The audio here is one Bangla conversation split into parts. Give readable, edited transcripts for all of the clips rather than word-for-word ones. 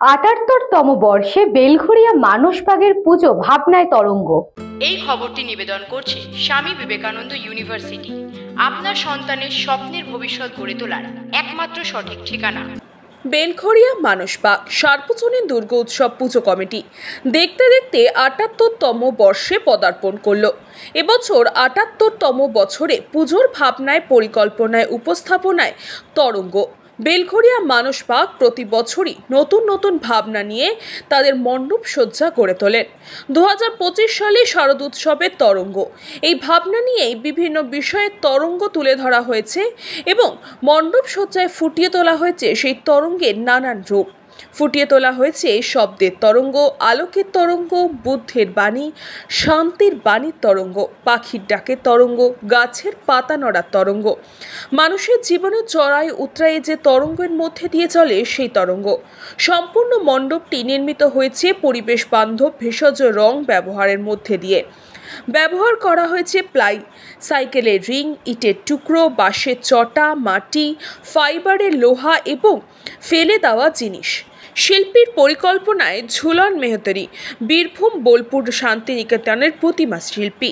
৭৮তম বর্ষে বেলঘরিয়া মানসবাগের পুজো ভাবনায় তরঙ্গ। এই খবরটি নিবেদন করছে স্বামী বিবেকানন্দ ইউনিভার্সিটি, আপনার সন্তানের স্বপ্নের ভবিষ্যৎ গড়ে তোলার একমাত্র সঠিক ঠিকানা। বেলঘরিয়া মানসবাগ সার্বজনীন দুর্গা উৎসব পুজো কমিটি দেখতে দেখতে ৭৮তম বর্ষে পদার্পণ করল। এবছর ৭৮তম বছরে পুজোর ভাবনায়, পরিকল্পনায়, উপস্থাপনায় তরঙ্গ। বেলঘরিয়া মানসবাগ প্রতি বছরই নতুন নতুন ভাবনা নিয়ে তাদের মণ্ডপ সজ্জা গড়ে তোলেন। 2025 সালে শারদ উৎসবের তরঙ্গ, এই ভাবনা নিয়েই বিভিন্ন বিষয়ে তরঙ্গ তুলে ধরা হয়েছে এবং মণ্ডপ সজ্জায় ফুটিয়ে তোলা হয়েছে সেই তরঙ্গের নানান রূপ। ফুটিয়ে তোলা হয়েছে শব্দের তরঙ্গ, আলোকের তরঙ্গ, বুদ্ধের বাণী, শান্তির বাণীর তরঙ্গ, পাখির ডাকের তরঙ্গ, গাছের পাতা নড়ার তরঙ্গ, মানুষের জীবনে চড়াই উতরাই যে তরঙ্গের মধ্যে দিয়ে চলে সেই তরঙ্গ। সম্পূর্ণ মণ্ডপটি নির্মিত হয়েছে পরিবেশ বান্ধব ভেষজ রং ব্যবহারের মধ্যে দিয়ে। ব্যবহার করা হয়েছে প্লাই, সাইকেলের রিং, ইটের টুকরো, বাঁশের চটা, মাটি, ফাইবারের লোহা এবং ফেলে দেওয়া জিনিস। শিল্পীর পরিকল্পনায় ঝুলন মেহতারি, বীরভূম বোলপুর শান্তিনিকেতনের প্রতিমা শিল্পী।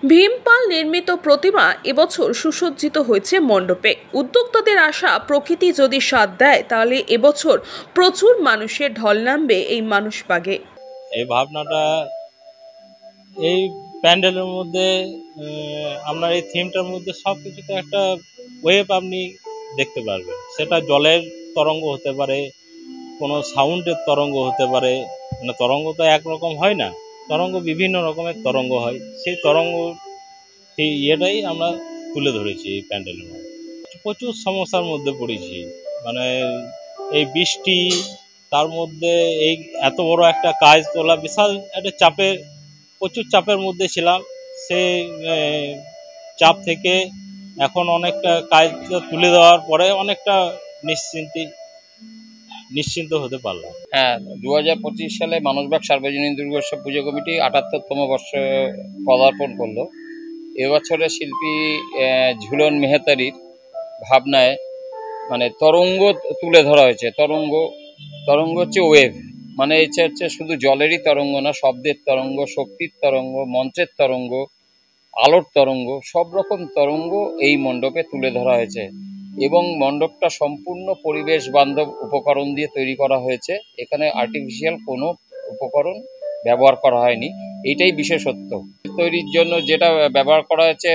ভীমপাল নির্মিত প্রতিমা এবছর সুসজ্জিত হয়েছে মণ্ডপে। উদ্যোক্তাদের আশা, প্রকৃতি যদি সাথ দেয় তাহলে এবছর প্রচুর মানুষের ঢল নামবে এই মানসবাগে। এই ভাবনাটা এই প্যান্ডেলের মধ্যে, আপনার এই থিমটার মধ্যে সব কিছুতে একটা ওয়েভ আপনি দেখতে পারবেন। সেটা জলের তরঙ্গ হতে পারে, কোনো সাউন্ডের তরঙ্গ হতে পারে। মানে তরঙ্গ তো একরকম হয় না, তরঙ্গ বিভিন্ন রকমের তরঙ্গ হয়। সেই তরঙ্গ সেই ইয়েটাই আমরা তুলে ধরেছি এই প্যান্ডেলের মধ্যে। প্রচুর সমস্যার মধ্যে পড়েছি, মানে এই বৃষ্টি, তার মধ্যে এই এত বড় একটা কাজ তোলা, বিশাল একটা প্রচুর চাপের মধ্যে ছিলাম। সেই চাপ থেকে এখন অনেকটা কাজ তুলে দেওয়ার পরে অনেকটা নিশ্চিন্ত হতে পারলাম। হ্যাঁ, 2025 সালে মানসবাগ সার্বজনীন দুর্গোৎসব পুজো কমিটি ৭৮তম বর্ষে পদার্পণ করলো। এবছরের শিল্পী ঝুলন মেহতারির ভাবনায় মানে তরঙ্গ তুলে ধরা হয়েছে। তরঙ্গ হচ্ছে ওয়েভ, মানে এটা হচ্ছে শুধু জলেরই তরঙ্গ না, শব্দের তরঙ্গ, শক্তির তরঙ্গ, মন্ত্রের তরঙ্গ, আলোর তরঙ্গ, সব রকম তরঙ্গ এই মণ্ডপে তুলে ধরা হয়েছে এবং মণ্ডপটা সম্পূর্ণ পরিবেশ বান্ধব উপকরণ দিয়ে তৈরি করা হয়েছে। এখানে আর্টিফিশিয়াল কোনো উপকরণ ব্যবহার করা হয়নি, এইটাই বিশেষত্ব। তৈরির জন্য যেটা ব্যবহার করা হয়েছে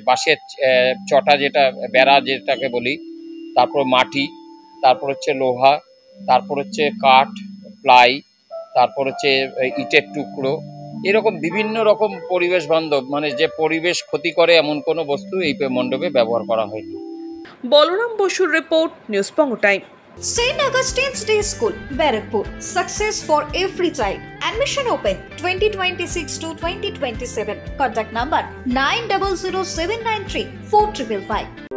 বাঁশের চটা, যেটা বেড়া যেটাকে বলি, তারপর মাটি, তারপর হচ্ছে লোহা, তারপর হচ্ছে কাঠ, প্লাই, তারপর হচ্ছে ইটের টুকরো, এরকম বিভিন্ন রকম পরিবেশ বান্ধব, মানে যে পরিবেশ ক্ষতি করে এমন কোনো বস্তু এই মণ্ডপে ব্যবহার করা হয়নি। বলরাম বসুর report, news Banga time. St. Augustine's Day School, Barakpur. Success for every child. Admission open 2026 to 2027. Contact number 900793 4555.